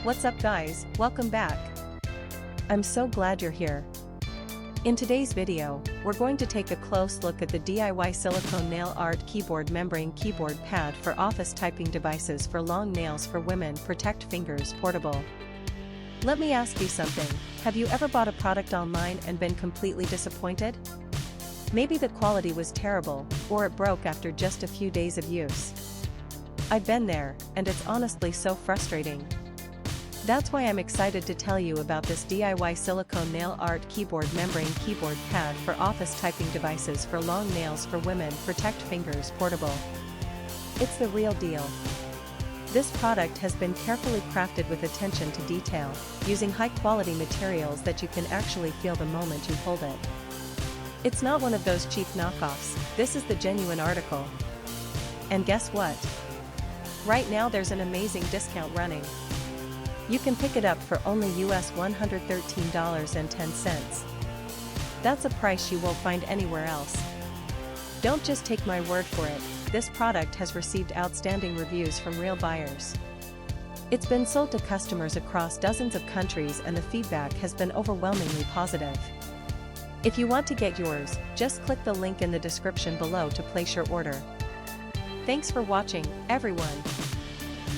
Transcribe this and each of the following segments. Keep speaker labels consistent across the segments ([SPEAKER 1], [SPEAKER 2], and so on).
[SPEAKER 1] What's up guys, welcome back. I'm so glad you're here. In today's video, we're going to take a close look at the DIY silicone nail art keyboard membrane keyboard pad for office typing devices for long nails for women. Protect fingers, portable. Let me ask you something, have you ever bought a product online and been completely disappointed? Maybe the quality was terrible, or it broke after just a few days of use. I've been there, and it's honestly so frustrating. That's why I'm excited to tell you about this DIY silicone nail art keyboard membrane keyboard pad for office typing devices for long nails for women. Protect fingers, portable. It's the real deal. This product has been carefully crafted with attention to detail, using high-quality materials that you can actually feel the moment you hold it. It's not one of those cheap knockoffs, this is the genuine article. And guess what? Right now there's an amazing discount running. You can pick it up for only US $113.10. That's a price you won't find anywhere else. Don't just take my word for it, this product has received outstanding reviews from real buyers. It's been sold to customers across dozens of countries and the feedback has been overwhelmingly positive. If you want to get yours, just click the link in the description below to place your order. Thanks for watching, everyone.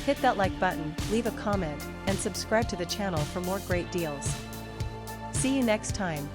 [SPEAKER 1] Hit that like button, leave a comment, and subscribe to the channel for more great deals. See you next time.